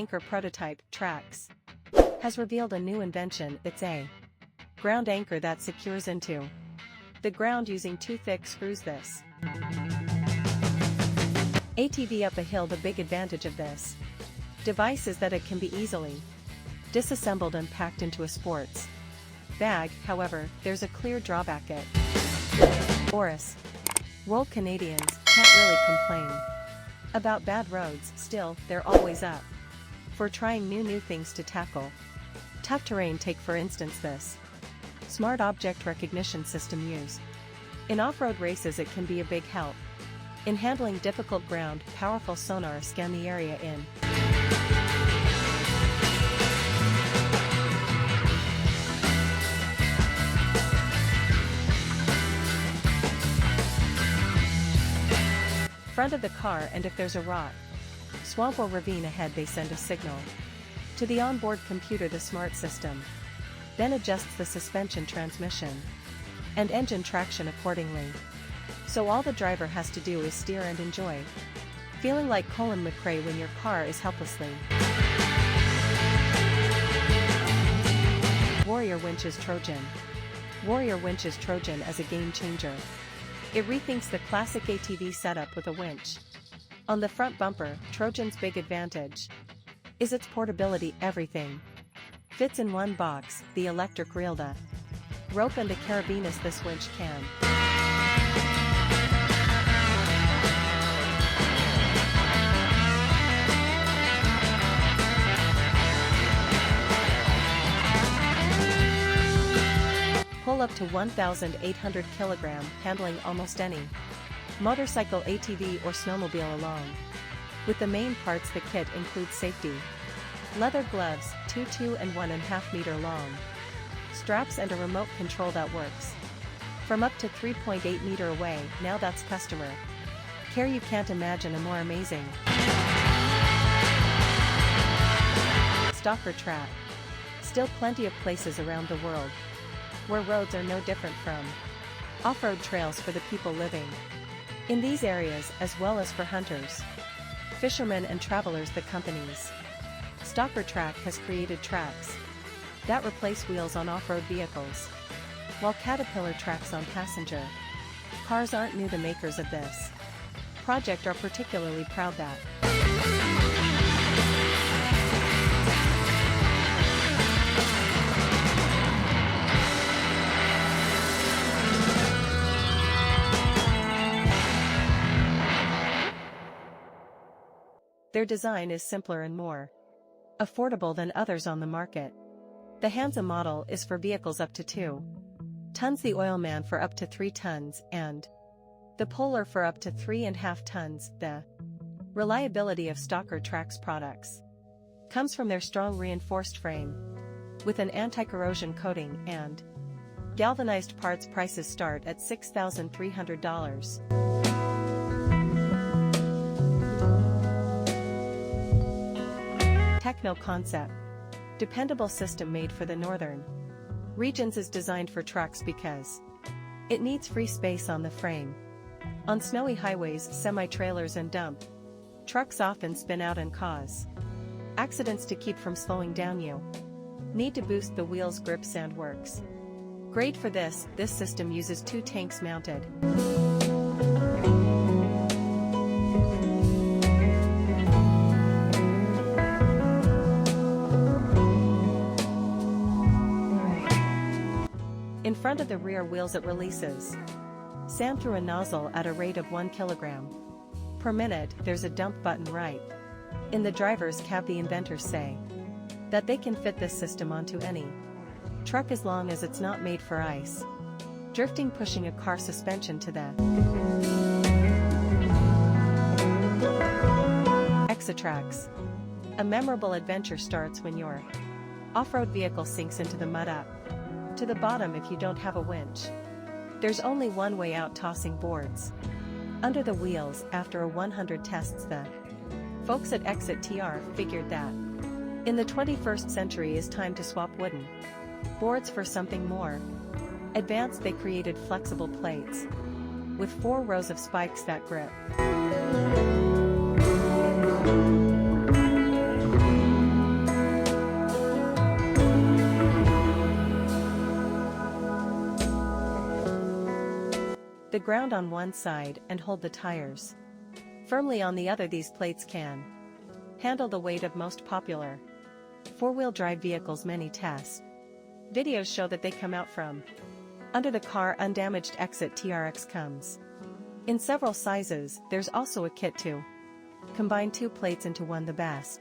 anchor prototype, TRAX, has revealed a new invention. It's a ground anchor that secures into the ground using two thick screws. This ATV up a hill. The big advantage of this device is that it can be easily disassembled and packed into a sports bag. However, there's a clear drawback. At OROS, World Canadians can't really complain about bad roads. Still, they're always up for trying new things to tackle tough terrain. Take for instance this smart object recognition system used in off-road races. It can be a big help in handling difficult ground. Powerful sonar scan the area in front of the car, and if there's a rock, swamp or ravine ahead, they send a signal to the onboard computer. The smart system then adjusts the suspension, transmission, and engine traction accordingly. So all the driver has to do is steer and enjoy feeling like Colin McRae when your car is helplessly. Warrior Winches Trojan. Warrior Winches Trojan as a game changer. It rethinks the classic ATV setup with a winch on the front bumper. Trojan's big advantage is its portability. Everything fits in one box: the electric reel, the rope, and the carabiners. This winch can pull up to 1,800 kg, handling almost any motorcycle, ATV, or snowmobile along with the main parts. The kit includes safety leather gloves, 2 and 1.5 meter long straps, and a remote control that works from up to 3.8 meter away. Now that's customer care. You can't imagine a more amazing STALKER track. Still plenty of places around the world where roads are no different from off-road trails for the people living in these areas, as well as for hunters, fishermen, and travelers. The company's STALKER track has created TRAX that replace wheels on off-road vehicles, while Caterpillar tracks on passenger cars aren't new. The makers of this project are particularly proud that their design is simpler and more affordable than others on the market. The Hansa model is for vehicles up to 2 tons, the Oilman for up to 3 tons, and the Polar for up to 3.5 tons. The reliability of STALKER TRAX products comes from their strong reinforced frame with an anti-corrosion coating and galvanized parts. Prices start at $6,300. TECHNOCONCEPT, dependable system made for the northern regions, is designed for trucks because it needs free space on the frame. On snowy highways, semi-trailers and dump trucks often spin out and cause accidents. To keep from slowing down, you need to boost the wheel's grip. Sand works great for this. This system uses 2 tanks mounted in front of the rear wheels. It releases sand through a nozzle at a rate of 1 kilogram per minute. There's a dump button right in the driver's cab. The inventors say that they can fit this system onto any truck as long as it's not made for ice drifting, pushing a car suspension to the EXITRAX. A memorable adventure starts when your off-road vehicle sinks into the mud up to the bottom. If you don't have a winch, there's only one way out: tossing boards under the wheels. After a 100 tests, the folks at EXITRAX figured that in the 21st century is time to swap wooden boards for something more advanced. They created flexible plates with 4 rows of spikes that grip the ground on one side and hold the tires firmly on the other. These plates can handle the weight of most popular four-wheel drive vehicles. Many test videos show that they come out from under the car undamaged. EXITRAX comes in several sizes. There's also a kit to combine two plates into one. The best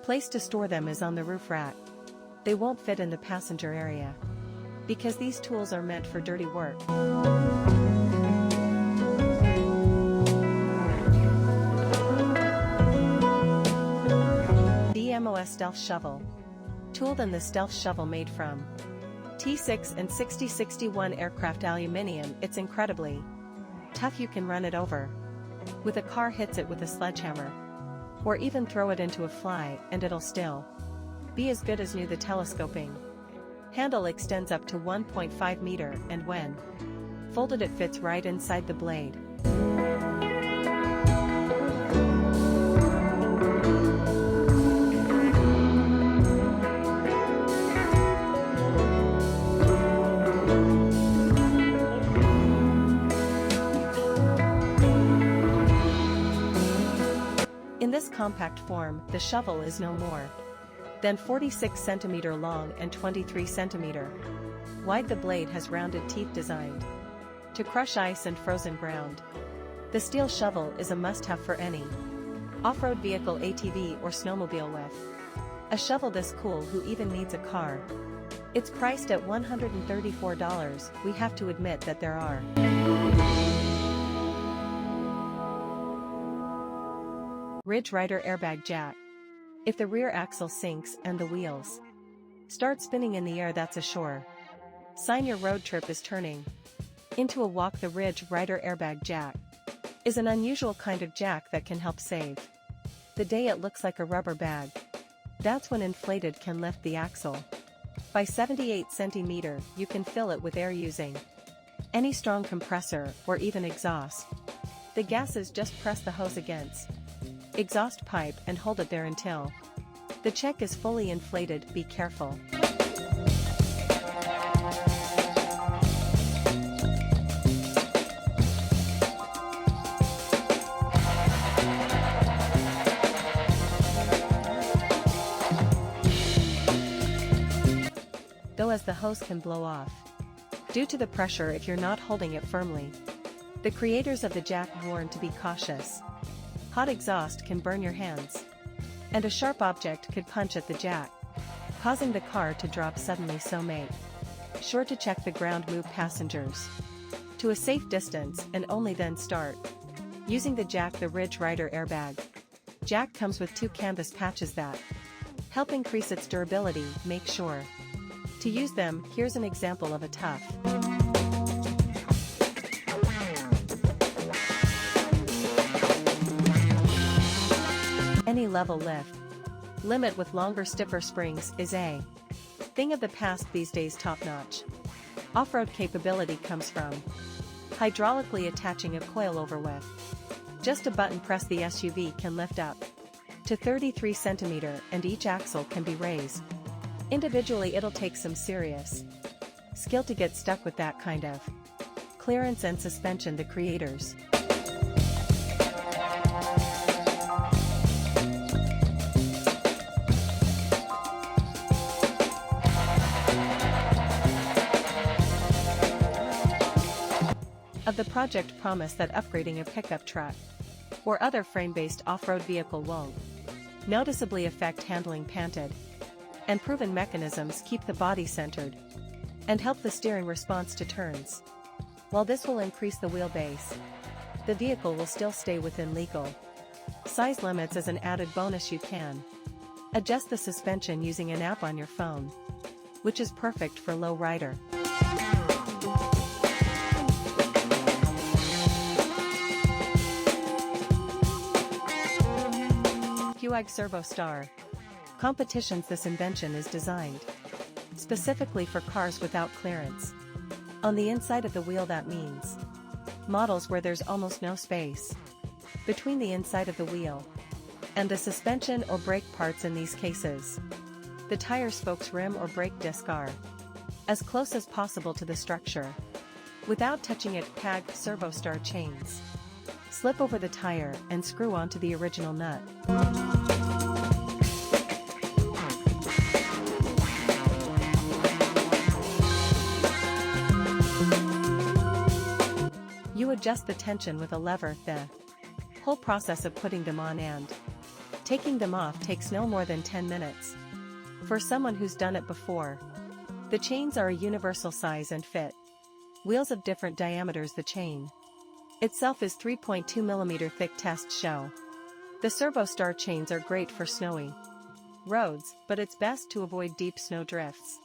place to store them is on the roof rack. They won't fit in the passenger area because these tools are meant for dirty work. DMOS Stealth Shovel. Tool than the Stealth Shovel made from T6 and 6061 aircraft aluminum. It's incredibly tough. You can run it over with a car, hits it with a sledgehammer, or even throw it into a fly and it'll still be as good as new. The telescoping handle extends up to 1.5 meter and when folded it fits right inside the blade. In this compact form, the shovel is no more than 46 cm long and 23 cm wide. The blade has rounded teeth designed to crush ice and frozen ground. The steel shovel is a must-have for any off-road vehicle, ATV or snowmobile. With a shovel this cool, who even needs a car? It's priced at $134. We have to admit that there are RYDER airbag jack. If the rear axle sinks and the wheels start spinning in the air, that's a sure sign your road trip is turning into a walk. The RYDER airbag jack is an unusual kind of jack that can help save the day. It looks like a rubber bag that's when inflated can lift the axle by 78 cm. You can fill it with air using any strong compressor or even exhaust. The gases just press the hose against exhaust pipe and hold it there until the check is fully inflated. Be careful. Though, as the hose can blow off due to the pressure if you're not holding it firmly. The creators of the jack warn to be cautious. Hot exhaust can burn your hands, and a sharp object could punch at the jack, causing the car to drop suddenly. So make sure to check the ground, move passengers to a safe distance, and only then start using the jack. The RYDER airbag jack comes with 2 canvas patches that help increase its durability. Make sure to use them. Here's an example of a tough any level lift limit with longer, stiffer springs is a thing of the past these days. Top-notch off-road capability comes from hydraulically attaching a coilover with just a button press. The SUV can lift up to 33 cm and each axle can be raised individually. It'll take some serious skill to get stuck with that kind of clearance and suspension. The creators of the project promise that upgrading a pickup truck or other frame-based off-road vehicle won't noticeably affect handling. Patented and proven mechanisms keep the body centered and help the steering response to turns. While this will increase the wheelbase, the vehicle will still stay within legal size limits. As an added bonus, you can adjust the suspension using an app on your phone, which is perfect for low rider. PEWAG SERVOSTAR competitions. This invention is designed specifically for cars without clearance on the inside of the wheel. That means models where there's almost no space between the inside of the wheel and the suspension or brake parts. In these cases, the tire spokes, rim or brake disc are as close as possible to the structure Without touching it, PEWAG SERVOSTAR chains. Slip over the tire and screw onto the original nut. You adjust the tension with a lever. The whole process of putting them on and taking them off takes no more than 10 minutes. For someone who's done it before. The chains are a universal size and fit. Wheels of different diameters. The chain itself is 3.2 mm thick. Test show. The SERVOSTAR chains are great for snowy roads, but it's best to avoid deep snow drifts.